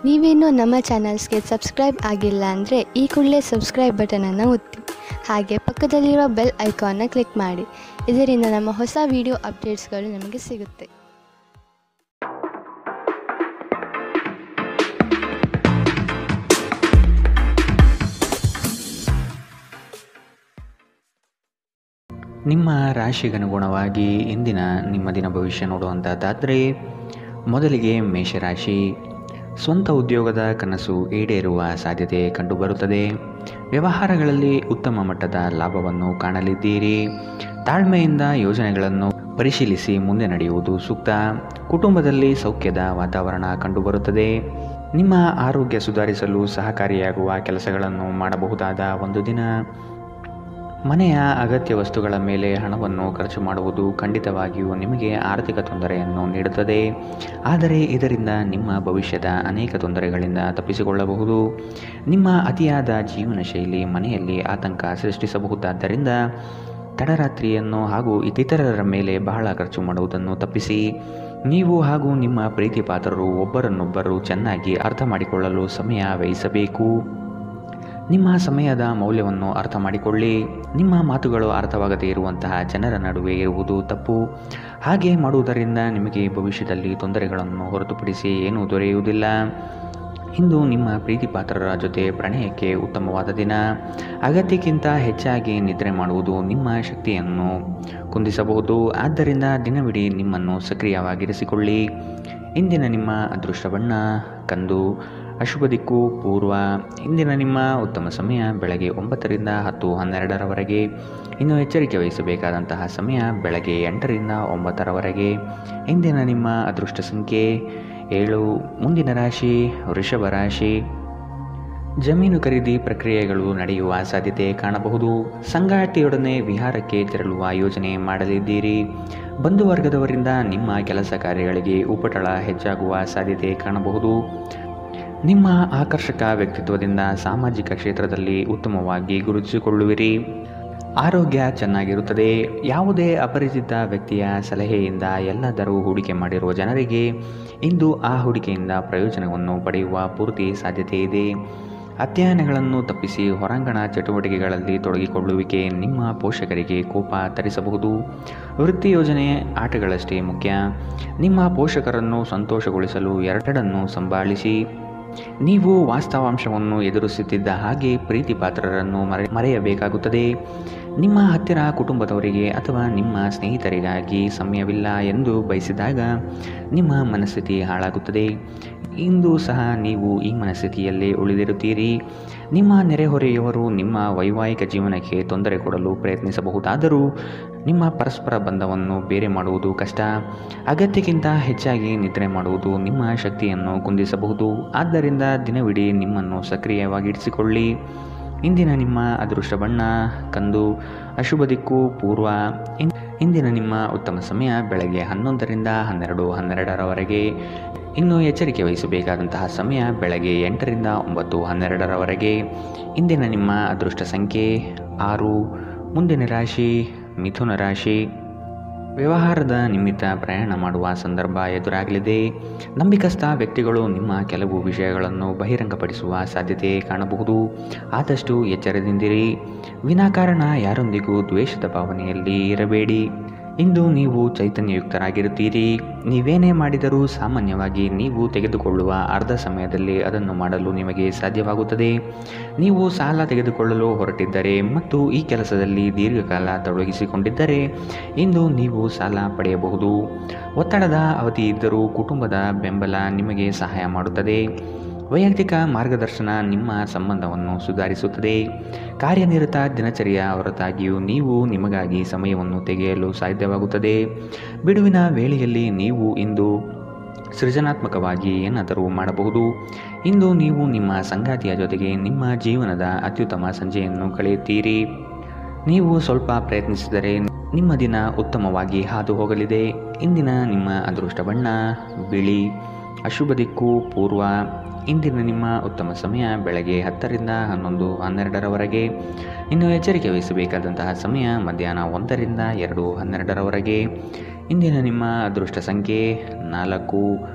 ನೀವೇನೂ ನಮ್ಮ ಚಾನಲ್ಸ್ಗೆ ಸಬ್ಸ್ಕ್ರೈಬ್ ಆಗಿಲ್ಲ ಅಂದರೆ ಈ ಕೂಡಲೇ ಸಬ್ಸ್ಕ್ರೈಬ್ ಬಟನನ್ನು ಒತ್ತಿ. ಹಾಗೆ ಪಕ್ಕದಲ್ಲಿರುವ ಬೆಲ್ ಐಕಾನ್ನ ಕ್ಲಿಕ್ ಮಾಡಿ. ಇದರಿಂದ ನಮ್ಮ ಹೊಸ ವಿಡಿಯೋ ಅಪ್ಡೇಟ್ಸ್ಗಳು ನಿಮಗೆ ಸಿಗುತ್ತೆ. ನಿಮ್ಮ ರಾಶಿಗನುಗುಣವಾಗಿ ಇಂದಿನ ನಿಮ್ಮ ದಿನ ಭವಿಷ್ಯ ನೋಡುವಂಥದ್ದಾದರೆ ಮೊದಲಿಗೆ ಮೇಷರಾಶಿ. ಸ್ವಂತ ಉದ್ಯೋಗದ ಕನಸು ಈಡೇರುವ ಸಾಧ್ಯತೆ ಕಂಡುಬರುತ್ತದೆ. ವ್ಯವಹಾರಗಳಲ್ಲಿ ಉತ್ತಮ ಮಟ್ಟದ ಲಾಭವನ್ನು ಕಾಣಲಿದ್ದೀರಿ. ತಾಳ್ಮೆಯಿಂದ ಯೋಜನೆಗಳನ್ನು ಪರಿಶೀಲಿಸಿ ಮುಂದೆ ನಡೆಯುವುದು ಸೂಕ್ತ. ಕುಟುಂಬದಲ್ಲಿ ಸೌಖ್ಯದ ವಾತಾವರಣ ಕಂಡುಬರುತ್ತದೆ. ನಿಮ್ಮ ಆರೋಗ್ಯ ಸುಧಾರಿಸಲು ಸಹಕಾರಿಯಾಗುವ ಕೆಲಸಗಳನ್ನು ಮಾಡಬಹುದಾದ ಒಂದು ದಿನ. ಮನೆಯ ಅಗತ್ಯ ವಸ್ತುಗಳ ಮೇಲೆ ಹಣವನ್ನು ಖರ್ಚು ಮಾಡುವುದು ಖಂಡಿತವಾಗಿಯೂ ನಿಮಗೆ ಆರ್ಥಿಕ ತೊಂದರೆಯನ್ನು ನೀಡುತ್ತದೆ. ಆದರೆ ಇದರಿಂದ ನಿಮ್ಮ ಭವಿಷ್ಯದ ಅನೇಕ ತೊಂದರೆಗಳಿಂದ ತಪ್ಪಿಸಿಕೊಳ್ಳಬಹುದು. ನಿಮ್ಮ ಅತಿಯಾದ ಜೀವನ ಶೈಲಿ ಮನೆಯಲ್ಲಿ ಆತಂಕ ಸೃಷ್ಟಿಸಬಹುದಾದ್ದರಿಂದ ತಡರಾತ್ರಿಯನ್ನು ಹಾಗೂ ಇತರರ ಮೇಲೆ ಬಹಳ ಖರ್ಚು ಮಾಡುವುದನ್ನು ತಪ್ಪಿಸಿ. ನೀವು ಹಾಗೂ ನಿಮ್ಮ ಪ್ರೀತಿ ಪಾತ್ರರು ಒಬ್ಬರನ್ನೊಬ್ಬರು ಚೆನ್ನಾಗಿ ಅರ್ಥ ಮಾಡಿಕೊಳ್ಳಲು ಸಮಯ ವ್ಯಯಿಸಬೇಕು. ನಿಮ್ಮ ಸಮಯದ ಮೌಲ್ಯವನ್ನು ಅರ್ಥ ಮಾಡಿಕೊಳ್ಳಿ. ನಿಮ್ಮ ಮಾತುಗಳು ಅರ್ಥವಾಗದೇ ಇರುವಂತಹ ಜನರ ನಡುವೆ ಇರುವುದು ತಪ್ಪು. ಹಾಗೆ ಮಾಡುವುದರಿಂದ ನಿಮಗೆ ಭವಿಷ್ಯದಲ್ಲಿ ತೊಂದರೆಗಳನ್ನು ಹೊರತುಪಡಿಸಿ ಏನೂ ದೊರೆಯುವುದಿಲ್ಲ. ಇಂದು ನಿಮ್ಮ ಪ್ರೀತಿ ಪಾತ್ರರ ಜೊತೆ ಪ್ರಣಯಕ್ಕೆ ಉತ್ತಮವಾದ ದಿನ. ಅಗತ್ಯಕ್ಕಿಂತ ಹೆಚ್ಚಾಗಿ ನಿದ್ರೆ ಮಾಡುವುದು ನಿಮ್ಮ ಶಕ್ತಿಯನ್ನು ಕುಂದಿಸಬಹುದು. ಆದ್ದರಿಂದ ದಿನವಿಡೀ ನಿಮ್ಮನ್ನು ಸಕ್ರಿಯವಾಗಿರಿಸಿಕೊಳ್ಳಿ. ಇಂದಿನ ನಿಮ್ಮ ಅದೃಷ್ಟ ಬಣ್ಣ ಕಂದು. ಅಶುಭ ದಿಕ್ಕು ಪೂರ್ವ. ಇಂದಿನ ನಿಮ್ಮ ಉತ್ತಮ ಸಮಯ ಬೆಳಗ್ಗೆ 9ರಿಂದ 10:12ರವರೆಗೆ. ಇನ್ನು ಎಚ್ಚರಿಕೆ ವಹಿಸಬೇಕಾದಂತಹ ಸಮಯ ಬೆಳಗ್ಗೆ 8ರಿಂದ 9ರವರೆಗೆ. ಇಂದಿನ ನಿಮ್ಮ ಅದೃಷ್ಟ ಸಂಖ್ಯೆ 7. ಮುಂದಿನ ರಾಶಿ ವೃಷಭ ರಾಶಿ. ಜಮೀನು ಖರೀದಿ ಪ್ರಕ್ರಿಯೆಗಳು ನಡೆಯುವ ಸಾಧ್ಯತೆ ಕಾಣಬಹುದು. ಸಂಗಾತಿಯೊಡನೆ ವಿಹಾರಕ್ಕೆ ತೆರಳುವ ಯೋಜನೆ ಮಾಡಲಿದ್ದೀರಿ. ಬಂಧುವರ್ಗದವರಿಂದ ನಿಮ್ಮ ಕೆಲಸ ಕಾರ್ಯಗಳಿಗೆ ಉಪಟಳ ಹೆಚ್ಚಾಗುವ ಸಾಧ್ಯತೆ ಕಾಣಬಹುದು. ನಿಮ್ಮ ಆಕರ್ಷಕ ವ್ಯಕ್ತಿತ್ವದಿಂದ ಸಾಮಾಜಿಕ ಕ್ಷೇತ್ರದಲ್ಲಿ ಉತ್ತಮವಾಗಿ ಗುರುತಿಸಿಕೊಳ್ಳುವಿರಿ. ಆರೋಗ್ಯ ಚೆನ್ನಾಗಿರುತ್ತದೆ. ಯಾವುದೇ ಅಪರಿಚಿತ ವ್ಯಕ್ತಿಯ ಸಲಹೆಯಿಂದ ಎಲ್ಲಾದರೂ ಹೂಡಿಕೆ ಮಾಡಿರುವ ಜನರಿಗೆ ಇಂದು ಆ ಹೂಡಿಕೆಯಿಂದ ಪ್ರಯೋಜನವನ್ನು ಪಡೆಯುವ ಪೂರ್ತಿ ಸಾಧ್ಯತೆ ಇದೆ. ಅಧ್ಯಯನಗಳನ್ನು ತಪ್ಪಿಸಿ ಹೊರಾಂಗಣ ಚಟುವಟಿಕೆಗಳಲ್ಲಿ ತೊಡಗಿಕೊಳ್ಳುವಿಕೆ ನಿಮ್ಮ ಪೋಷಕರಿಗೆ ಕೋಪ ತರಿಸಬಹುದು. ವೃತ್ತಿ ಯೋಜನೆ ಆಟಗಳಷ್ಟೇ ಮುಖ್ಯ. ನಿಮ್ಮ ಪೋಷಕರನ್ನು ಸಂತೋಷಗೊಳಿಸಲು ಎರಡನ್ನೂ ಸಂಭಾಳಿಸಿ. ನೀವು ವಾಸ್ತವಾಂಶವನ್ನು ಎದುರಿಸುತ್ತಿದ್ದ ಹಾಗೆ ಪ್ರೀತಿ ಪಾತ್ರರನ್ನು ಮರೆಯಬೇಕಾಗುತ್ತದೆ. ನಿಮ್ಮ ಹತ್ತಿರ ಕುಟುಂಬದವರಿಗೆ ಅಥವಾ ನಿಮ್ಮ ಸ್ನೇಹಿತರಿಗಾಗಿ ಸಮಯವಿಲ್ಲ ಎಂದು ಬಯಸಿದಾಗ ನಿಮ್ಮ ಮನಸ್ಥಿತಿ ಹಾಳಾಗುತ್ತದೆ. ಇಂದು ಸಹ ನೀವು ಈ ಮನಸ್ಥಿತಿಯಲ್ಲೇ ಉಳಿದಿರುತ್ತೀರಿ. ನಿಮ್ಮ ನೆರೆಹೊರೆಯವರು ನಿಮ್ಮ ವೈವಾಹಿಕ ಜೀವನಕ್ಕೆ ತೊಂದರೆ ಕೊಡಲು ಪ್ರಯತ್ನಿಸಬಹುದಾದರೂ ನಿಮ್ಮ ಪರಸ್ಪರ ಬಂಧವನ್ನು ಬೇರೆ ಮಾಡುವುದು ಕಷ್ಟ. ಅಗತ್ಯಕ್ಕಿಂತ ಹೆಚ್ಚಾಗಿ ನಿದ್ರೆ ಮಾಡುವುದು ನಿಮ್ಮ ಶಕ್ತಿಯನ್ನು ಕುಂದಿಸಬಹುದು. ಆದ್ದರಿಂದ ದಿನವಿಡೀ ನಿಮ್ಮನ್ನು ಸಕ್ರಿಯವಾಗಿರಿಸಿಕೊಳ್ಳಿ. ಇಂದಿನ ನಿಮ್ಮ ಅದೃಷ್ಟ ಬಣ್ಣ ಕಂದು. ಅಶುಭ ದಿಕ್ಕು ಪೂರ್ವ. ಇಂದಿನ ನಿಮ್ಮ ಉತ್ತಮ ಸಮಯ ಬೆಳಗ್ಗೆ 11ರಿಂದ 12:12ರವರೆಗೆ. ಇನ್ನು ಎಚ್ಚರಿಕೆ ವಹಿಸಬೇಕಾದಂತಹ ಸಮಯ ಬೆಳಗ್ಗೆ 8ರಿಂದ 9:12ರವರೆಗೆ. ಇಂದಿನ ನಿಮ್ಮ ಅದೃಷ್ಟ ಸಂಖ್ಯೆ 6. ಮುಂದಿನ ರಾಶಿ ಮಿಥುನ ರಾಶಿ. ವ್ಯವಹಾರದ ನಿಮಿತ್ತ ಪ್ರಯಾಣ ಮಾಡುವ ಸಂದರ್ಭ ಎದುರಾಗಲಿದೆ. ನಂಬಿಕಸ್ಥ ವ್ಯಕ್ತಿಗಳು ನಿಮ್ಮ ಕೆಲವು ವಿಷಯಗಳನ್ನು ಬಹಿರಂಗಪಡಿಸುವ ಸಾಧ್ಯತೆ ಕಾಣಬಹುದು. ಆದಷ್ಟು ಎಚ್ಚರದಿಂದಿರಿ. ವಿನಾಕಾರಣ ಯಾರೊಂದಿಗೂ ದ್ವೇಷದ ಭಾವನೆಯಲ್ಲಿ ಇರಬೇಡಿ. ಇಂದು ನೀವು ಚೈತನ್ಯಯುಕ್ತರಾಗಿರುತ್ತೀರಿ. ನೀವೇನೇ ಮಾಡಿದರೂ ಸಾಮಾನ್ಯವಾಗಿ ನೀವು ತೆಗೆದುಕೊಳ್ಳುವ ಅರ್ಧ ಸಮಯದಲ್ಲಿ ಅದನ್ನು ಮಾಡಲು ನಿಮಗೆ ಸಾಧ್ಯವಾಗುತ್ತದೆ. ನೀವು ಸಾಲ ತೆಗೆದುಕೊಳ್ಳಲು ಹೊರಟಿದ್ದರೆ ಮತ್ತು ಈ ಕೆಲಸದಲ್ಲಿ ದೀರ್ಘಕಾಲ ತೊಡಗಿಸಿಕೊಂಡಿದ್ದರೆ ಇಂದು ನೀವು ಸಾಲ ಪಡೆಯಬಹುದು. ಒತ್ತಡದ ಅವಧಿ ಇದ್ದರೂ ಕುಟುಂಬದ ಬೆಂಬಲ ನಿಮಗೆ ಸಹಾಯ ಮಾಡುತ್ತದೆ. ವೈಯಕ್ತಿಕ ಮಾರ್ಗದರ್ಶನ ನಿಮ್ಮ ಸಂಬಂಧವನ್ನು ಸುಧಾರಿಸುತ್ತದೆ. ಕಾರ್ಯನಿರತ ದಿನಚರಿಯ ಹೊರತಾಗಿಯೂ ನೀವು ನಿಮಗಾಗಿ ಸಮಯವನ್ನು ತೆಗೆಯಲು ಸಾಧ್ಯವಾಗುತ್ತದೆ. ಬಿಡುವಿನ ವೇಳೆಯಲ್ಲಿ ನೀವು ಇಂದು ಸೃಜನಾತ್ಮಕವಾಗಿ ಏನಾದರೂ ಮಾಡಬಹುದು. ಇಂದು ನೀವು ನಿಮ್ಮ ಸಂಗಾತಿಯ ಜೊತೆಗೆ ನಿಮ್ಮ ಜೀವನದ ಅತ್ಯುತ್ತಮ ಸಂಜೆಯನ್ನು ಕಳೆಯುತ್ತೀರಿ. ನೀವು ಸ್ವಲ್ಪ ಪ್ರಯತ್ನಿಸಿದರೆ ನಿಮ್ಮ ದಿನ ಉತ್ತಮವಾಗಿ ಹಾದು ಹೋಗಲಿದೆ. ಇಂದಿನ ನಿಮ್ಮ ಅದೃಷ್ಟ ಬಣ್ಣ ಬಿಳಿ. ಅಶುಭ ದಿಕ್ಕು ಪೂರ್ವ. ಇಂದಿನ ನಿಮ್ಮ ಉತ್ತಮ ಸಮಯ ಬೆಳಗ್ಗೆ 10ರಿಂದ 11:12ರವರೆಗೆ. ಇನ್ನು ಎಚ್ಚರಿಕೆ ವಹಿಸಬೇಕಾದಂತಹ ಸಮಯ ಮಧ್ಯಾಹ್ನ 1ರಿಂದ 2:12ರವರೆಗೆ. ಇಂದಿನ ನಿಮ್ಮ ಅದೃಷ್ಟ ಸಂಖ್ಯೆ 4.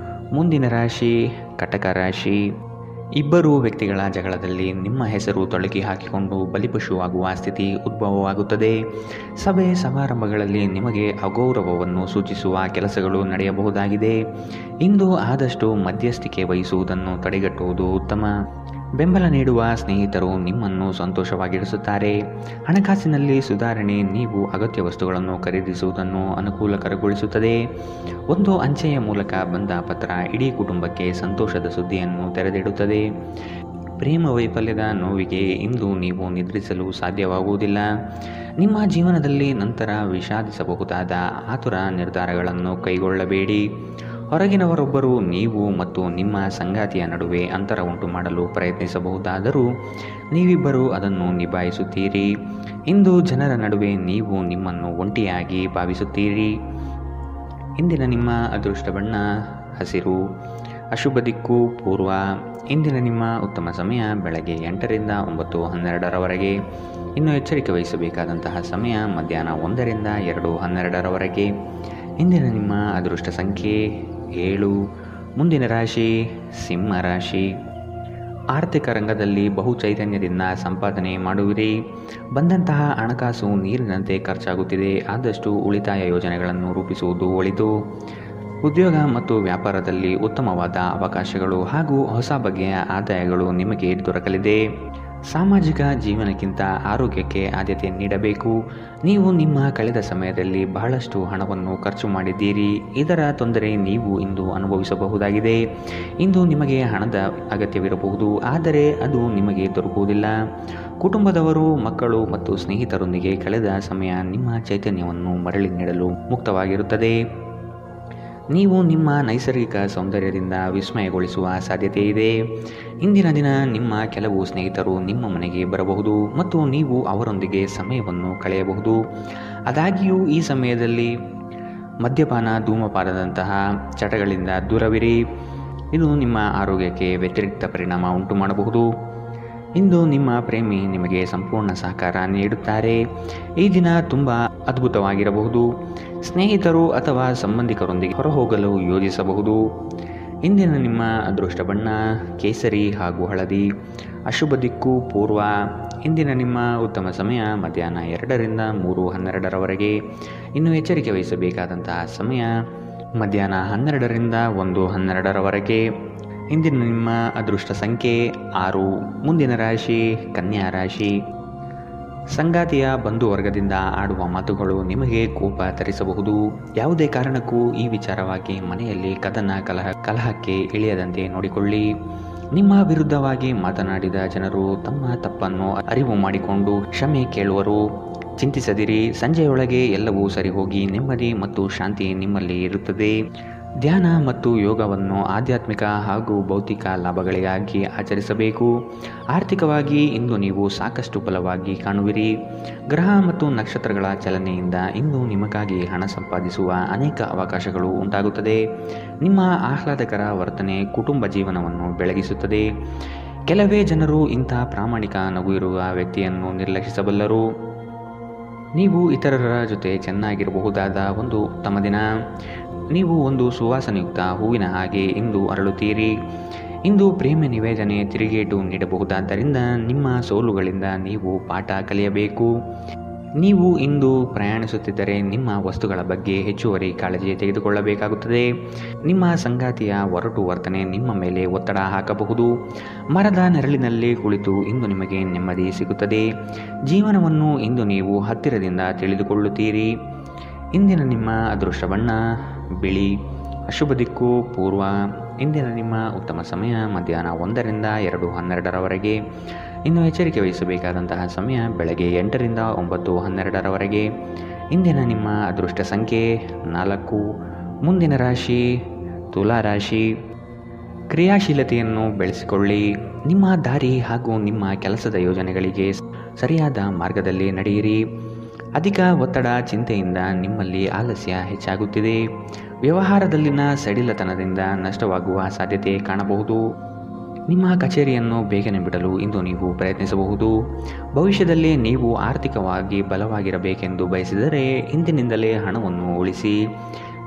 ಮುಂದಿನ ರಾಶಿ ಕಟಕ ರಾಶಿ. ಇಬ್ಬರು ವ್ಯಕ್ತಿಗಳ ಜಗಳದಲ್ಲಿ ನಿಮ್ಮ ಹೆಸರು ತೊಳಗಿ ಹಾಕಿಕೊಂಡು ಬಲಿಪಶುವಾಗುವ ಸ್ಥಿತಿ ಉದ್ಭವವಾಗುತ್ತದೆ. ಸಭೆ ಸಮಾರಂಭಗಳಲ್ಲಿ ನಿಮಗೆ ಅಗೌರವವನ್ನು ಸೂಚಿಸುವ ಕೆಲಸಗಳು ನಡೆಯಬಹುದಾಗಿದೆ. ಇಂದು ಆದಷ್ಟು ಮಧ್ಯಸ್ಥಿಕೆ ವಹಿಸುವುದನ್ನು ತಡೆಗಟ್ಟುವುದು ಉತ್ತಮ. ಬೆಂಬಲ ನೀಡುವ ಸ್ನೇಹಿತರು ನಿಮ್ಮನ್ನು ಸಂತೋಷವಾಗಿರಿಸುತ್ತಾರೆ. ಹಣಕಾಸಿನಲ್ಲಿ ಸುಧಾರಣೆ ನೀವು ಅಗತ್ಯ ವಸ್ತುಗಳನ್ನು ಖರೀದಿಸುವುದನ್ನು ಅನುಕೂಲಕರಗೊಳಿಸುತ್ತದೆ. ಒಂದು ಅಂಚೆಯ ಮೂಲಕ ಬಂದ ಪತ್ರ ಇಡೀ ಕುಟುಂಬಕ್ಕೆ ಸಂತೋಷದ ಸುದ್ದಿಯನ್ನು ತೆರೆದಿಡುತ್ತದೆ. ಪ್ರೇಮ ವೈಫಲ್ಯದ ನೋವಿಗೆ ಇಂದು ನೀವು ನಿದ್ರಿಸಲು ಸಾಧ್ಯವಾಗುವುದಿಲ್ಲ. ನಿಮ್ಮ ಜೀವನದಲ್ಲಿ ನಂತರ ವಿಷಾದಿಸಬಹುದಾದ ಆತುರ ನಿರ್ಧಾರಗಳನ್ನು ಕೈಗೊಳ್ಳಬೇಡಿ. ಹೊರಗಿನವರೊಬ್ಬರು ನೀವು ಮತ್ತು ನಿಮ್ಮ ಸಂಗಾತಿಯ ನಡುವೆ ಅಂತರ ಉಂಟು ಮಾಡಲು ಪ್ರಯತ್ನಿಸಬಹುದಾದರೂ ನೀವಿಬ್ಬರು ಅದನ್ನು ನಿಭಾಯಿಸುತ್ತೀರಿ. ಇಂದು ಜನರ ನಡುವೆ ನೀವು ನಿಮ್ಮನ್ನು ಒಂಟಿಯಾಗಿ ಭಾವಿಸುತ್ತೀರಿ. ಇಂದಿನ ನಿಮ್ಮ ಅದೃಷ್ಟ ಬಣ್ಣ ಹಸಿರು. ಅಶುಭ ದಿಕ್ಕು ಪೂರ್ವ. ಇಂದಿನ ನಿಮ್ಮ ಉತ್ತಮ ಸಮಯ ಬೆಳಗ್ಗೆ 8ರಿಂದ 9:12ರವರೆಗೆ. ಇನ್ನು ಎಚ್ಚರಿಕೆ ವಹಿಸಬೇಕಾದಂತಹ ಸಮಯ ಮಧ್ಯಾಹ್ನ 1ರಿಂದ 2:12ರವರೆಗೆ. ಇಂದಿನ ನಿಮ್ಮ ಅದೃಷ್ಟ ಸಂಖ್ಯೆ 7. ಮುಂದಿನ ರಾಶಿ ಸಿಂಹ ರಾಶಿ. ಆರ್ಥಿಕ ರಂಗದಲ್ಲಿ ಬಹು ಚೈತನ್ಯದಿಂದ ಸಂಪಾದನೆ ಮಾಡುವಿರಿ. ಬಂದಂತಹ ಹಣಕಾಸು ನೀರಿನಂತೆ ಖರ್ಚಾಗುತ್ತಿದೆ. ಆದಷ್ಟು ಉಳಿತಾಯ ಯೋಜನೆಗಳನ್ನು ರೂಪಿಸುವುದು ಒಳಿತು. ಉದ್ಯೋಗ ಮತ್ತು ವ್ಯಾಪಾರದಲ್ಲಿ ಉತ್ತಮವಾದ ಅವಕಾಶಗಳು ಹಾಗೂ ಹೊಸ ಬಗೆಯ ಆದಾಯಗಳು ನಿಮಗೆ ದೊರಕಲಿದೆ. ಸಾಮಾಜಿಕ ಜೀವನಕ್ಕಿಂತ ಆರೋಗ್ಯಕ್ಕೆ ಆದ್ಯತೆ ನೀಡಬೇಕು. ನೀವು ನಿಮ್ಮ ಕಳೆದ ಸಮಯದಲ್ಲಿ ಬಹಳಷ್ಟು ಹಣವನ್ನು ಖರ್ಚು ಮಾಡಿದ್ದೀರಿ. ಇದರ ತೊಂದರೆ ನೀವು ಇಂದು ಅನುಭವಿಸಬಹುದಾಗಿದೆ. ಇಂದು ನಿಮಗೆ ಹಣದ ಅಗತ್ಯವಿರಬಹುದು, ಆದರೆ ಅದು ನಿಮಗೆ ದೊರಕುವುದಿಲ್ಲ. ಕುಟುಂಬದವರು, ಮಕ್ಕಳು ಮತ್ತು ಸ್ನೇಹಿತರೊಂದಿಗೆ ಕಳೆದ ಸಮಯ ನಿಮ್ಮ ಚೈತನ್ಯವನ್ನು ಮರಳಿ ನೀಡಲು ಮುಕ್ತವಾಗಿರುತ್ತದೆ. ನೀವು ನಿಮ್ಮ ನೈಸರ್ಗಿಕ ಸೌಂದರ್ಯದಿಂದ ವಿಸ್ಮಯಗೊಳಿಸುವ ಸಾಧ್ಯತೆ ಇದೆ. ಇಂದಿನ ದಿನ ನಿಮ್ಮ ಕೆಲವು ಸ್ನೇಹಿತರು ನಿಮ್ಮ ಮನೆಗೆ ಬರಬಹುದು ಮತ್ತು ನೀವು ಅವರೊಂದಿಗೆ ಸಮಯವನ್ನು ಕಳೆಯಬಹುದು. ಆದಾಗ್ಯೂ ಈ ಸಮಯದಲ್ಲಿ ಮದ್ಯಪಾನ, ಧೂಮಪಾನದಂತಹ ಚಟಗಳಿಂದ ದೂರವಿರಿ. ಇದು ನಿಮ್ಮ ಆರೋಗ್ಯಕ್ಕೆ ವ್ಯತಿರಿಕ್ತ ಪರಿಣಾಮ ಉಂಟು ಮಾಡಬಹುದು. ಇಂದು ನಿಮ್ಮ ಪ್ರೇಮಿ ನಿಮಗೆ ಸಂಪೂರ್ಣ ಸಹಕಾರ ನೀಡುತ್ತಾರೆ. ಈ ದಿನ ತುಂಬ ಅದ್ಭುತವಾಗಿರಬಹುದು. ಸ್ನೇಹಿತರು ಅಥವಾ ಸಂಬಂಧಿಕರೊಂದಿಗೆ ಹೊರಹೋಗಲು ಯೋಜಿಸಬಹುದು. ಇಂದಿನ ನಿಮ್ಮ ಅದೃಷ್ಟ ಬಣ್ಣ ಕೇಸರಿ ಹಾಗೂ ಹಳದಿ. ಅಶುಭ ದಿಕ್ಕು ಪೂರ್ವ. ಇಂದಿನ ನಿಮ್ಮ ಉತ್ತಮ ಸಮಯ ಮಧ್ಯಾಹ್ನ 2ರಿಂದ 3:12ರವರೆಗೆ. ಇನ್ನು ಎಚ್ಚರಿಕೆ ವಹಿಸಬೇಕಾದಂತಹ ಸಮಯ ಮಧ್ಯಾಹ್ನ 12ರಿಂದ 1:12ರವರೆಗೆ. ಇಂದಿನ ನಿಮ್ಮ ಅದೃಷ್ಟ ಸಂಖ್ಯೆ 6. ಮುಂದಿನ ರಾಶಿ ಕನ್ಯಾ ರಾಶಿ. ಸಂಗಾತಿಯ ಬಂಧುವರ್ಗದಿಂದ ಆಡುವ ಮಾತುಗಳು ನಿಮಗೆ ಕೋಪ ತರಿಸಬಹುದು. ಯಾವುದೇ ಕಾರಣಕ್ಕೂ ಈ ವಿಚಾರವಾಗಿ ಮನೆಯಲ್ಲಿ ಕಲಹಕ್ಕೆ ಇಳಿಯದಂತೆ ನೋಡಿಕೊಳ್ಳಿ. ನಿಮ್ಮ ವಿರುದ್ಧವಾಗಿ ಮಾತನಾಡಿದ ಜನರು ತಮ್ಮ ತಪ್ಪನ್ನು ಅರಿವು ಮಾಡಿಕೊಂಡು ಕ್ಷಮೆ ಕೇಳುವರು. ಚಿಂತಿಸದಿರಿ. ಸಂಜೆಯೊಳಗೆ ಎಲ್ಲವೂ ಸರಿಹೋಗಿ ನೆಮ್ಮದಿ ಮತ್ತು ಶಾಂತಿ ನಿಮ್ಮಲ್ಲಿ ಇರುತ್ತದೆ. ಧ್ಯಾನ ಮತ್ತು ಯೋಗವನ್ನು ಆಧ್ಯಾತ್ಮಿಕ ಹಾಗೂ ಭೌತಿಕ ಲಾಭಗಳಿಗಾಗಿ ಆಚರಿಸಬೇಕು. ಆರ್ಥಿಕವಾಗಿ ಇಂದು ನೀವು ಸಾಕಷ್ಟು ಬಲವಾಗಿ ಕಾಣುವಿರಿ. ಗ್ರಹ ಮತ್ತು ನಕ್ಷತ್ರಗಳ ಚಲನೆಯಿಂದ ಇಂದು ನಿಮಗಾಗಿ ಹಣ ಸಂಪಾದಿಸುವ ಅನೇಕ ಅವಕಾಶಗಳು ಉಂಟಾಗುತ್ತದೆ. ನಿಮ್ಮ ಆಹ್ಲಾದಕರ ವರ್ತನೆ ಕುಟುಂಬ ಜೀವನವನ್ನು ಬೆಳಗಿಸುತ್ತದೆ. ಕೆಲವೇ ಜನರು ಇಂಥ ಪ್ರಾಮಾಣಿಕ ನಗು ಇರುವ ವ್ಯಕ್ತಿಯನ್ನು ನಿರ್ಲಕ್ಷಿಸಬಲ್ಲರು. ನೀವು ಇತರರ ಜೊತೆ ಚೆನ್ನಾಗಿರಬಹುದಾದ ಒಂದು ಉತ್ತಮ ದಿನ. ನೀವು ಒಂದು ಸುವಾಸನೆಯುಕ್ತ ಹೂವಿನ ಹಾಗೆ ಇಂದು ಅರಳುತ್ತೀರಿ. ಇಂದು ಪ್ರೇಮ ನಿವೇದನೆ ತಿರುಗೇಟು ನೀಡಬಹುದಾದ್ದರಿಂದ ನಿಮ್ಮ ಸೋಲುಗಳಿಂದ ನೀವು ಪಾಠ ಕಲಿಯಬೇಕು. ನೀವು ಇಂದು ಪ್ರಯಾಣಿಸುತ್ತಿದ್ದರೆ ನಿಮ್ಮ ವಸ್ತುಗಳ ಬಗ್ಗೆ ಹೆಚ್ಚುವರಿ ಕಾಳಜಿ ತೆಗೆದುಕೊಳ್ಳಬೇಕಾಗುತ್ತದೆ. ನಿಮ್ಮ ಸಂಗಾತಿಯ ಒರಟು ವರ್ತನೆ ನಿಮ್ಮ ಮೇಲೆ ಒತ್ತಡ ಹಾಕಬಹುದು. ಮರದ ನೆರಳಿನಲ್ಲಿ ಕುಳಿತು ಇಂದು ನಿಮಗೆ ನೆಮ್ಮದಿ ಸಿಗುತ್ತದೆ. ಜೀವನವನ್ನು ಇಂದು ನೀವು ಹತ್ತಿರದಿಂದ ತಿಳಿದುಕೊಳ್ಳುತ್ತೀರಿ. ಇಂದಿನ ನಿಮ್ಮ ಅದೃಷ್ಟ ಬಣ್ಣ ಬಿಳಿ. ಅಶುಭ ದಿಕ್ಕು ಪೂರ್ವ. ಇಂದಿನ ನಿಮ್ಮ ಉತ್ತಮ ಸಮಯ ಮಧ್ಯಾಹ್ನ 1ರಿಂದ 2:12ರವರೆಗೆ. ಇನ್ನು ಎಚ್ಚರಿಕೆ ವಹಿಸಬೇಕಾದಂತಹ ಸಮಯ ಬೆಳಗ್ಗೆ 8ರಿಂದ 9:12ರವರೆಗೆ. ಇಂದಿನ ನಿಮ್ಮ ಅದೃಷ್ಟ ಸಂಖ್ಯೆ 4. ಮುಂದಿನ ರಾಶಿ ತುಲಾ ರಾಶಿ. ಕ್ರಿಯಾಶೀಲತೆಯನ್ನು ಬೆಳೆಸಿಕೊಳ್ಳಿ. ನಿಮ್ಮ ದಾರಿ ಹಾಗೂ ನಿಮ್ಮ ಕೆಲಸದ ಯೋಜನೆಗಳಿಗೆ ಸರಿಯಾದ ಮಾರ್ಗದಲ್ಲಿ ನಡೆಯಿರಿ. ಅಧಿಕ ಒತ್ತಡ ಚಿಂತೆಯಿಂದ ನಿಮ್ಮಲ್ಲಿ ಆಲಸ್ಯ ಹೆಚ್ಚಾಗುತ್ತಿದೆ. ವ್ಯವಹಾರದಲ್ಲಿನ ಸಡಿಲತನದಿಂದ ನಷ್ಟವಾಗುವ ಸಾಧ್ಯತೆ ಕಾಣಬಹುದು. ನಿಮ್ಮ ಕಚೇರಿಯನ್ನು ಬೇಗನೆ ಬಿಡಲು ಇಂದು ನೀವು ಪ್ರಯತ್ನಿಸಬಹುದು. ಭವಿಷ್ಯದಲ್ಲಿ ನೀವು ಆರ್ಥಿಕವಾಗಿ ಬಲವಾಗಿರಬೇಕೆಂದು ಬಯಸಿದರೆ ಇಂದಿನಿಂದಲೇ ಹಣವನ್ನು ಉಳಿಸಿ.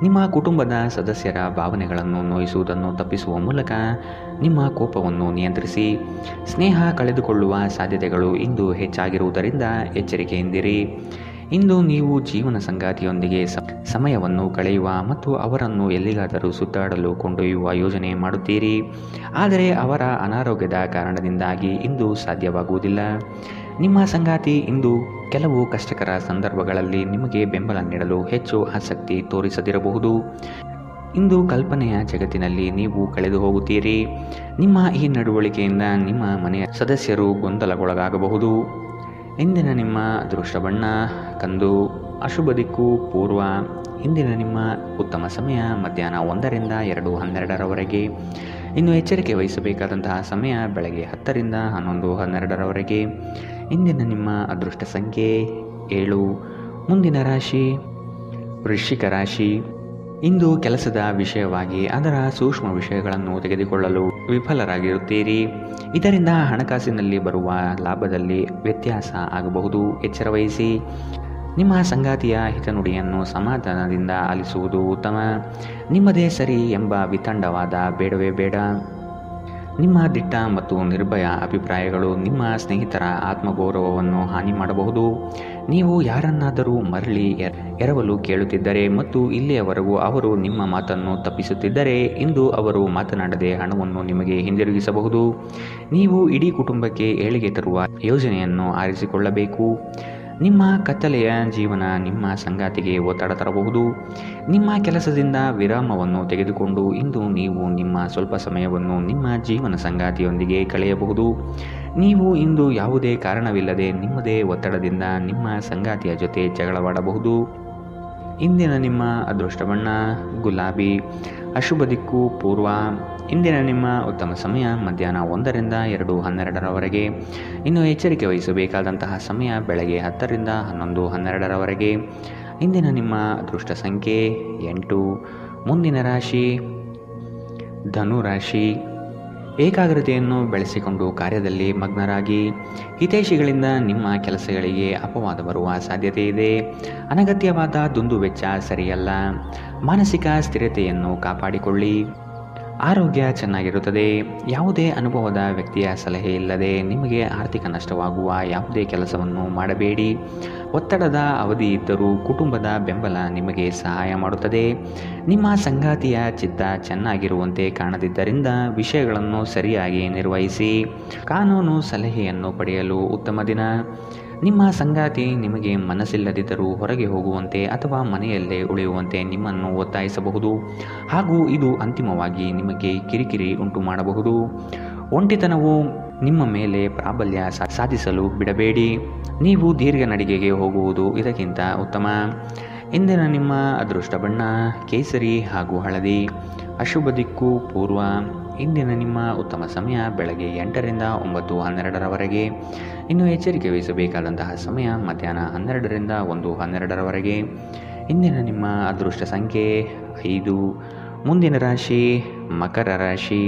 ನಿಮ್ಮ ಕುಟುಂಬದ ಸದಸ್ಯರ ಭಾವನೆಗಳನ್ನು ನೋಯಿಸುವುದನ್ನು ತಪ್ಪಿಸುವ ಮೂಲಕ ನಿಮ್ಮ ಕೋಪವನ್ನು ನಿಯಂತ್ರಿಸಿ. ಸ್ನೇಹ ಕಳೆದುಕೊಳ್ಳುವ ಸಾಧ್ಯತೆಗಳು ಇಂದು ಹೆಚ್ಚಾಗಿರುವುದರಿಂದ ಎಚ್ಚರಿಕೆಯಿಂದಿರಿ. ಇಂದು ನೀವು ಜೀವನ ಸಂಗಾತಿಯೊಂದಿಗೆ ಸಮಯವನ್ನು ಕಳೆಯುವ ಮತ್ತು ಅವರನ್ನು ಎಲ್ಲಿಗಾದರೂ ಸುತ್ತಾಡಲು ಕೊಂಡೊಯ್ಯುವ ಯೋಜನೆ ಮಾಡುತ್ತೀರಿ. ಆದರೆ ಅವರ ಅನಾರೋಗ್ಯದ ಕಾರಣದಿಂದಾಗಿ ಇಂದು ಸಾಧ್ಯವಾಗುವುದಿಲ್ಲ. ನಿಮ್ಮ ಸಂಗಾತಿ ಇಂದು ಕೆಲವು ಕಷ್ಟಕರ ಸಂದರ್ಭಗಳಲ್ಲಿ ನಿಮಗೆ ಬೆಂಬಲ ನೀಡಲು ಹೆಚ್ಚು ಆಸಕ್ತಿ ತೋರಿಸದಿರಬಹುದು. ಇಂದು ಕಲ್ಪನೆಯ ಜಗತ್ತಿನಲ್ಲಿ ನೀವು ಕಳೆದು ಹೋಗುತ್ತೀರಿ. ನಿಮ್ಮ ಈ ನಡವಳಿಕೆಯಿಂದ ನಿಮ್ಮ ಮನೆಯ ಸದಸ್ಯರು ಗೊಂದಲಗೊಳಗಾಗಬಹುದು. ಇಂದಿನ ನಿಮ್ಮ ಅದೃಷ್ಟ ಬಣ್ಣ ಕಂದು, ಅಶುಭ ದಿಕ್ಕು ಪೂರ್ವ. ಇಂದಿನ ನಿಮ್ಮ ಉತ್ತಮ ಸಮಯ ಮಧ್ಯಾಹ್ನ 1 ರಿಂದ 2:12 ಇನ್ನು ಎಚ್ಚರಿಕೆ ವಹಿಸಬೇಕಾದಂತಹ ಸಮಯ ಬೆಳಗ್ಗೆ 10 ರಿಂದ 11:12 ಇಂದಿನ ನಿಮ್ಮ ಅದೃಷ್ಟ ಸಂಖ್ಯೆ 7. ಮುಂದಿನ ರಾಶಿ ವೃಶ್ಚಿಕ ರಾಶಿ. ಇಂದು ಕೆಲಸದ ವಿಷಯವಾಗಿ ಅದರ ಸೂಕ್ಷ್ಮ ವಿಷಯಗಳನ್ನು ತೆಗೆದುಕೊಳ್ಳಲು ವಿಫಲರಾಗಿರುತ್ತೀರಿ. ಇದರಿಂದ ಹಣಕಾಸಿನಲ್ಲಿ ಬರುವ ಲಾಭದಲ್ಲಿ ವ್ಯತ್ಯಾಸ ಆಗಬಹುದು. ಎಚ್ಚರ ವಹಿಸಿ. ನಿಮ್ಮ ಸಂಗಾತಿಯ ಹಿತನುಡಿಯನ್ನು ಸಮಾಧಾನದಿಂದ ಆಲಿಸುವುದು ಉತ್ತಮ. ನಿಮ್ಮದೇ ಸರಿ ಎಂಬ ವಿತಂಡವಾದ ಬೇಡವೇ ಬೇಡ. ನಿಮ್ಮ ದಿಟ್ಟ ಮತ್ತು ನಿರ್ಭಯ ಅಭಿಪ್ರಾಯಗಳು ನಿಮ್ಮ ಸ್ನೇಹಿತರ ಆತ್ಮಗೌರವವನ್ನು ಹಾನಿ ಮಾಡಬಹುದು. ನೀವು ಯಾರನ್ನಾದರೂ ಮರಳಿ ಎರವಲು ಕೇಳುತ್ತಿದ್ದರೆ ಮತ್ತು ಇಲ್ಲಿಯವರೆಗೂ ಅವರು ನಿಮ್ಮ ಮಾತನ್ನು ತಪ್ಪಿಸುತ್ತಿದ್ದರೆ ಇಂದು ಅವರು ಮಾತನಾಡದೆ ಹಣವನ್ನು ನಿಮಗೆ ಹಿಂದಿರುಗಿಸಬಹುದು. ನೀವು ಇಡೀ ಕುಟುಂಬಕ್ಕೆ ಏಳಿಗೆ ತರುವ ಯೋಜನೆಯನ್ನು ಆರಿಸಿಕೊಳ್ಳಬೇಕು. ನಿಮ್ಮ ಕತ್ತಲೆಯ ಜೀವನ ನಿಮ್ಮ ಸಂಗಾತಿಗೆ ಒತ್ತಡ ತರಬಹುದು. ನಿಮ್ಮ ಕೆಲಸದಿಂದ ವಿರಾಮವನ್ನು ತೆಗೆದುಕೊಂಡು ಇಂದು ನೀವು ನಿಮ್ಮ ಸ್ವಲ್ಪ ಸಮಯವನ್ನು ನಿಮ್ಮ ಜೀವನ ಸಂಗಾತಿಯೊಂದಿಗೆ ಕಳೆಯಬಹುದು. ನೀವು ಇಂದು ಯಾವುದೇ ಕಾರಣವಿಲ್ಲದೆ ನಿಮ್ಮದೇ ಒತ್ತಡದಿಂದ ನಿಮ್ಮ ಸಂಗಾತಿಯ ಜೊತೆ ಜಗಳವಾಡಬಹುದು. ಇಂದಿನ ನಿಮ್ಮ ಅದೃಷ್ಟ ಬಣ್ಣ ಗುಲಾಬಿ, ಅಶುಭ ದಿಕ್ಕು ಪೂರ್ವ. ಇಂದಿನ ನಿಮ್ಮ ಉತ್ತಮ ಸಮಯ ಮಧ್ಯಾಹ್ನ 1 ರಿಂದ 2:12 ಇನ್ನು ಎಚ್ಚರಿಕೆ ವಹಿಸಬೇಕಾದಂತಹ ಸಮಯ ಬೆಳಗ್ಗೆ 10 ರಿಂದ 11:12 ಇಂದಿನ ನಿಮ್ಮ ಅದೃಷ್ಟ ಸಂಖ್ಯೆ 8. ಮುಂದಿನ ರಾಶಿ ಧನು ರಾಶಿ. ಏಕಾಗ್ರತೆಯನ್ನು ಬೆಳೆಸಿಕೊಂಡು ಕಾರ್ಯದಲ್ಲಿ ಮಗ್ನರಾಗಿ. ಹಿತೈಷಿಗಳಿಂದ ನಿಮ್ಮ ಕೆಲಸಗಳಿಗೆ ಅಪವಾದ ಬರುವ ಸಾಧ್ಯತೆ ಇದೆ. ಅನಗತ್ಯವಾದ ದುಂದುವೆಚ್ಚ ಸರಿಯಲ್ಲ. ಮಾನಸಿಕ ಸ್ಥಿರತೆಯನ್ನು ಕಾಪಾಡಿಕೊಳ್ಳಿ. ಆರೋಗ್ಯ ಚೆನ್ನಾಗಿರುತ್ತದೆ. ಯಾವುದೇ ಅನುಭವದ ವ್ಯಕ್ತಿಯ ಸಲಹೆ ಇಲ್ಲದೆ ನಿಮಗೆ ಆರ್ಥಿಕ ನಷ್ಟವಾಗುವ ಯಾವುದೇ ಕೆಲಸವನ್ನು ಮಾಡಬೇಡಿ. ಒತ್ತಡದ ಅವಧಿ ಇದ್ದರೂ ಕುಟುಂಬದ ಬೆಂಬಲ ನಿಮಗೆ ಸಹಾಯ ಮಾಡುತ್ತದೆ. ನಿಮ್ಮ ಸಂಗಾತಿಯ ಚಿತ್ತ ಚೆನ್ನಾಗಿರುವಂತೆ ಕಾಣದಿದ್ದರಿಂದ ವಿಷಯಗಳನ್ನು ಸರಿಯಾಗಿ ನಿರ್ವಹಿಸಿ. ಕಾನೂನು ಸಲಹೆಯನ್ನು ಪಡೆಯಲು ಉತ್ತಮ ದಿನ. ನಿಮ್ಮ ಸಂಗಾತಿ ನಿಮಗೆ ಮನಸ್ಸಿಲ್ಲದಿದ್ದರೂ ಹೊರಗೆ ಹೋಗುವಂತೆ ಅಥವಾ ಮನೆಯಲ್ಲೇ ಉಳಿಯುವಂತೆ ನಿಮ್ಮನ್ನು ಒತ್ತಾಯಿಸಬಹುದು ಹಾಗೂ ಇದು ಅಂತಿಮವಾಗಿ ನಿಮಗೆ ಕಿರಿಕಿರಿ ಉಂಟು ಮಾಡಬಹುದು. ಒಂಟಿತನವು ನಿಮ್ಮ ಮೇಲೆ ಪ್ರಾಬಲ್ಯ ಸಾಧಿಸಲು ಬಿಡಬೇಡಿ. ನೀವು ದೀರ್ಘ ನಡಿಗೆಗೆ ಹೋಗುವುದು ಇದಕ್ಕಿಂತ ಉತ್ತಮ. ಇಂದಿನ ನಿಮ್ಮ ಅದೃಷ್ಟ ಬಣ್ಣ ಕೇಸರಿ ಹಾಗೂ ಹಳದಿ, ಅಶುಭ ದಿಕ್ಕು ಪೂರ್ವ. ಇಂದಿನ ನಿಮ್ಮ ಉತ್ತಮ ಸಮಯ ಬೆಳಗ್ಗೆ 8 ರಿಂದ 9:12 ಇನ್ನು ಎಚ್ಚರಿಕೆ ವಹಿಸಬೇಕಾದಂತಹ ಸಮಯ ಮಧ್ಯಾಹ್ನ 12 ರಿಂದ 1:12 ಇಂದಿನ ನಿಮ್ಮ ಅದೃಷ್ಟ ಸಂಖ್ಯೆ 5. ಮುಂದಿನ ರಾಶಿ ಮಕರ ರಾಶಿ.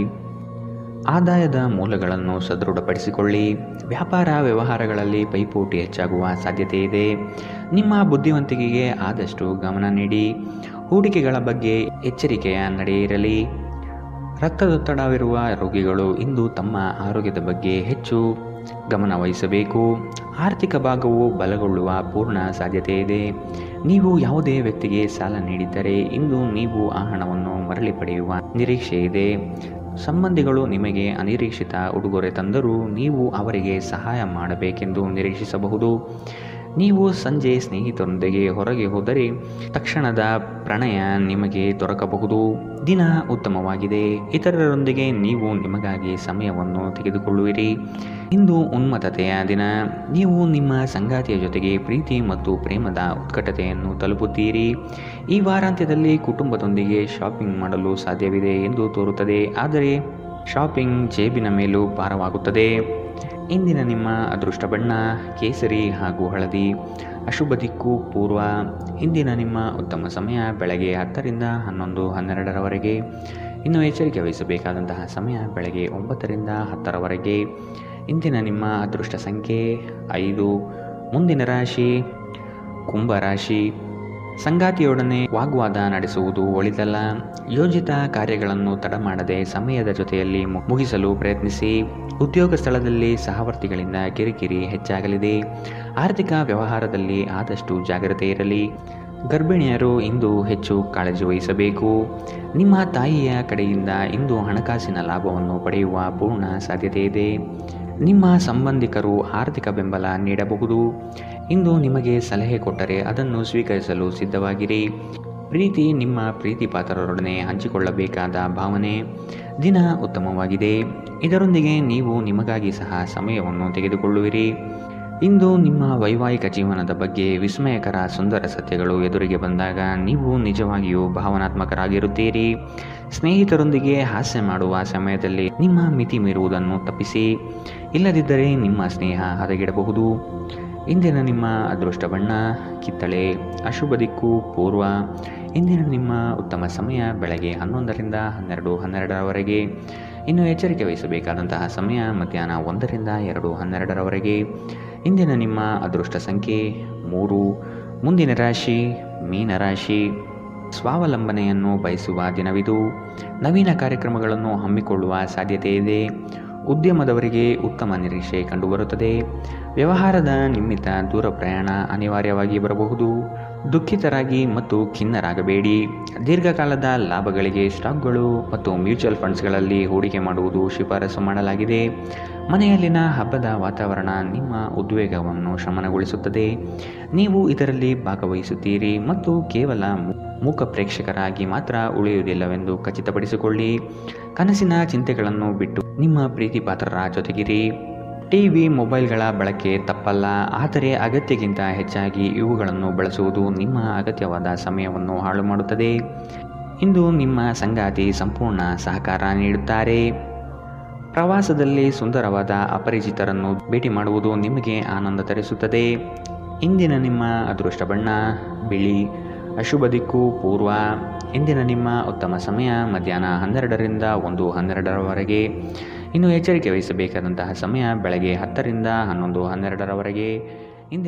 ಆದಾಯದ ಮೂಲಗಳನ್ನು ಸದೃಢಪಡಿಸಿಕೊಳ್ಳಿ. ವ್ಯಾಪಾರ ವ್ಯವಹಾರಗಳಲ್ಲಿ ಪೈಪೋಟಿ ಹೆಚ್ಚಾಗುವ ಸಾಧ್ಯತೆ ಇದೆ. ನಿಮ್ಮ ಬುದ್ಧಿವಂತಿಕೆಗೆ ಆದಷ್ಟು ಗಮನ ನೀಡಿ. ಹೂಡಿಕೆಗಳ ಬಗ್ಗೆ ಎಚ್ಚರಿಕೆಯ ನಡೆ ಇರಲಿ. ರಕ್ತದೊತ್ತಡವಿರುವ ರೋಗಿಗಳು ಇಂದು ತಮ್ಮ ಆರೋಗ್ಯದ ಬಗ್ಗೆ ಹೆಚ್ಚು ಗಮನ ವಹಿಸಬೇಕು. ಆರ್ಥಿಕ ಭಾಗವು ಬಲಗೊಳ್ಳುವ ಪೂರ್ಣ ಸಾಧ್ಯತೆ ಇದೆ. ನೀವು ಯಾವುದೇ ವ್ಯಕ್ತಿಗೆ ಸಾಲ ನೀಡಿದ್ದರೆ ಇಂದು ನೀವು ಆ ಹಣವನ್ನು ಮರಳಿ ಪಡೆಯುವ ನಿರೀಕ್ಷೆ ಇದೆ. ಸಂಬಂಧಿಗಳು ನಿಮಗೆ ಅನಿರೀಕ್ಷಿತ ಉಡುಗೊರೆ ತಂದರೂ ನೀವು ಅವರಿಗೆ ಸಹಾಯ ಮಾಡಬೇಕೆಂದು ನಿರೀಕ್ಷಿಸಬಹುದು. ನೀವು ಸಂಜೆ ಸ್ನೇಹಿತರೊಂದಿಗೆ ಹೊರಗೆ ಹೋದರೆ ತಕ್ಷಣದ ಪ್ರಣಯ ನಿಮಗೆ ದೊರಕಬಹುದು. ದಿನ ಉತ್ತಮವಾಗಿದೆ. ಇತರರೊಂದಿಗೆ ನೀವು ನಿಮಗಾಗಿ ಸಮಯವನ್ನು ತೆಗೆದುಕೊಳ್ಳುವಿರಿ. ಇಂದು ಉನ್ಮತ್ತತೆಯ ದಿನ. ನೀವು ನಿಮ್ಮ ಸಂಗಾತಿಯ ಜೊತೆಗೆ ಪ್ರೀತಿ ಮತ್ತು ಪ್ರೇಮದ ಉತ್ಕಟತೆಯನ್ನು ತಲುಪುತ್ತೀರಿ. ಈ ವಾರಾಂತ್ಯದಲ್ಲಿ ಕುಟುಂಬದೊಂದಿಗೆ ಶಾಪಿಂಗ್ ಮಾಡಲು ಸಾಧ್ಯವಿದೆ ಎಂದು ತೋರುತ್ತದೆ. ಆದರೆ ಶಾಪಿಂಗ್ ಜೇಬಿನ ಮೇಲೂ ಭಾರವಾಗುತ್ತದೆ. ಇಂದಿನ ನಿಮ್ಮ ಅದೃಷ್ಟ ಬಣ್ಣ ಕೇಸರಿ ಹಾಗೂ ಹಳದಿ, ಅಶುಭ ದಿಕ್ಕು ಪೂರ್ವ. ಇಂದಿನ ನಿಮ್ಮ ಉತ್ತಮ ಸಮಯ ಬೆಳಗ್ಗೆ 10 ರಿಂದ 11:12 ಇನ್ನು ಎಚ್ಚರಿಕೆ ವಹಿಸಬೇಕಾದಂತಹ ಸಮಯ ಬೆಳಗ್ಗೆ 9 ರಿಂದ 10 ಇಂದಿನ ನಿಮ್ಮ ಅದೃಷ್ಟ ಸಂಖ್ಯೆ 5. ಮುಂದಿನ ರಾಶಿ ಕುಂಭರಾಶಿ. ಸಂಗಾತಿಯೊಡನೆ ವಾಗ್ವಾದ ನಡೆಸುವುದು ಒಳಿತಲ್ಲ. ಯೋಜಿತ ಕಾರ್ಯಗಳನ್ನು ತಡ ಮಾಡದೆ ಸಮಯದ ಜೊತೆಯಲ್ಲಿ ಮುಗಿಸಲು ಪ್ರಯತ್ನಿಸಿ. ಉದ್ಯೋಗ ಸ್ಥಳದಲ್ಲಿ ಸಹವರ್ತಿಗಳಿಂದ ಕಿರಿಕಿರಿ ಹೆಚ್ಚಾಗಲಿದೆ. ಆರ್ಥಿಕ ವ್ಯವಹಾರದಲ್ಲಿ ಆದಷ್ಟು ಜಾಗ್ರತೆ ಇರಲಿ. ಗರ್ಭಿಣಿಯರು ಇಂದು ಹೆಚ್ಚು ಕಾಳಜಿ ವಹಿಸಬೇಕು. ನಿಮ್ಮ ತಾಯಿಯ ಕಡೆಯಿಂದ ಇಂದು ಹಣಕಾಸಿನ ಲಾಭವನ್ನು ಪಡೆಯುವ ಪೂರ್ಣ ಸಾಧ್ಯತೆ ಇದೆ. ನಿಮ್ಮ ಸಂಬಂಧಿಕರು ಆರ್ಥಿಕ ಬೆಂಬಲ ನೀಡಬಹುದು. ಇಂದು ನಿಮಗೆ ಸಲಹೆ ಕೊಟ್ಟರೆ ಅದನ್ನು ಸ್ವೀಕರಿಸಲು ಸಿದ್ಧವಾಗಿರಿ. ಪ್ರೀತಿ ನಿಮ್ಮ ಪ್ರೀತಿಪಾತ್ರರೊಡನೆ ಹಂಚಿಕೊಳ್ಳಬೇಕಾದ ಭಾವನೆ. ದಿನ ಉತ್ತಮವಾಗಿದೆ. ಇದರೊಂದಿಗೆ ನೀವು ನಿಮಗಾಗಿ ಸಹ ಸಮಯವನ್ನು ತೆಗೆದುಕೊಳ್ಳುವಿರಿ. ಇಂದು ನಿಮ್ಮ ವೈವಾಹಿಕ ಜೀವನದ ಬಗ್ಗೆ ವಿಸ್ಮಯಕರ ಸುಂದರ ಸತ್ಯಗಳು ಎದುರಿಗೆ ಬಂದಾಗ ನೀವು ನಿಜವಾಗಿಯೂ ಭಾವನಾತ್ಮಕರಾಗಿರುತ್ತೀರಿ. ಸ್ನೇಹಿತರೊಂದಿಗೆ ಹಾಸ್ಯ ಮಾಡುವ ಸಮಯದಲ್ಲಿ ನಿಮ್ಮ ಮಿತಿ ಮೀರುವುದನ್ನು ತಪ್ಪಿಸಿ. ಇಲ್ಲದಿದ್ದರೆ ನಿಮ್ಮ ಸ್ನೇಹ ಹದಗೆಡಬಹುದು. ಇಂದಿನ ನಿಮ್ಮ ಅದೃಷ್ಟ ಬಣ್ಣ ಕಿತ್ತಳೆ. ಅಶುಭ ದಿಕ್ಕು ಪೂರ್ವ. ಇಂದಿನ ನಿಮ್ಮ ಉತ್ತಮ ಸಮಯ ಬೆಳಗ್ಗೆ 11ರಿಂದ 12:12ರವರೆಗೆ. ಇನ್ನು ಎಚ್ಚರಿಕೆ ವಹಿಸಬೇಕಾದಂತಹ ಸಮಯ ಮಧ್ಯಾಹ್ನ 1ರಿಂದ 2:12ರವರೆಗೆ. ಇಂದಿನ ನಿಮ್ಮ ಅದೃಷ್ಟ ಸಂಖ್ಯೆ 3. ಮುಂದಿನ ರಾಶಿ ಮೀನರಾಶಿ. ಸ್ವಾವಲಂಬನೆಯನ್ನು ಬಯಸುವ ದಿನವಿದು. ನವೀನ ಕಾರ್ಯಕ್ರಮಗಳನ್ನು ಹಮ್ಮಿಕೊಳ್ಳುವ ಸಾಧ್ಯತೆ ಇದೆ. ಉದ್ಯಮದವರಿಗೆ ಉತ್ತಮ ನಿರೀಕ್ಷೆ ಕಂಡುಬರುತ್ತದೆ. ವ್ಯವಹಾರದ ನಿಮಿತ್ತ ದೂರ ಪ್ರಯಾಣ ಅನಿವಾರ್ಯವಾಗಿ ಬರಬಹುದು. ದುಃಖಿತರಾಗಿ ಮತ್ತು ಖಿನ್ನರಾಗಬೇಡಿ. ದೀರ್ಘಕಾಲದ ಲಾಭಗಳಿಗೆ ಸ್ಟಾಕ್ಗಳು ಮತ್ತು ಮ್ಯೂಚುವಲ್ ಫಂಡ್ಸ್ಗಳಲ್ಲಿ ಹೂಡಿಕೆ ಮಾಡುವುದು ಶಿಫಾರಸು ಮಾಡಲಾಗಿದೆ. ಮನೆಯಲ್ಲಿನ ಹಬ್ಬದ ವಾತಾವರಣ ನಿಮ್ಮ ಉದ್ವೇಗವನ್ನು ಶಮನಗೊಳಿಸುತ್ತದೆ. ನೀವು ಇದರಲ್ಲಿ ಭಾಗವಹಿಸುತ್ತೀರಿ ಮತ್ತು ಕೇವಲ ಮೂಕ ಪ್ರೇಕ್ಷಕರಾಗಿ ಮಾತ್ರ ಉಳಿಯುವುದಿಲ್ಲವೆಂದು ಖಚಿತಪಡಿಸಿಕೊಳ್ಳಿ. ಕನಸಿನ ಚಿಂತೆಗಳನ್ನು ಬಿಟ್ಟು ನಿಮ್ಮ ಪ್ರೀತಿಪಾತ್ರರ ಜೊತೆಗಿರಿ. ಟಿವಿ ಮೊಬೈಲ್ಗಳ ಬಳಕೆ ತಪ್ಪಲ್ಲ, ಆದರೆ ಅಗತ್ಯಕ್ಕಿಂತ ಹೆಚ್ಚಾಗಿ ಇವುಗಳನ್ನು ಬಳಸುವುದು ನಿಮ್ಮ ಅಗತ್ಯವಾದ ಸಮಯವನ್ನು ಹಾಳು ಮಾಡುತ್ತದೆ. ಇಂದು ನಿಮ್ಮ ಸಂಗಾತಿ ಸಂಪೂರ್ಣ ಸಹಕಾರ ನೀಡುತ್ತಾರೆ. ಪ್ರವಾಸದಲ್ಲಿ ಸುಂದರವಾದ ಅಪರಿಚಿತರನ್ನು ಭೇಟಿ ಮಾಡುವುದು ನಿಮಗೆ ಆನಂದ ತರಿಸುತ್ತದೆ. ಇಂದಿನ ನಿಮ್ಮ ಅದೃಷ್ಟ ಬಣ್ಣ ಬಿಳಿ. ಅಶುಭ ದಿಕ್ಕು ಪೂರ್ವ. ಇಂದಿನ ನಿಮ್ಮ ಉತ್ತಮ ಸಮಯ ಮಧ್ಯಾಹ್ನ 12ರಿಂದ 1:12ರವರೆಗೆ. ಇನ್ನು ಎಚ್ಚರಿಕೆ ವಹಿಸಬೇಕಾದಂತಹ ಸಮಯ ಬೆಳಗ್ಗೆ 10ರಿಂದ 11:12ರವರೆಗೆ. ಇಂದಿನ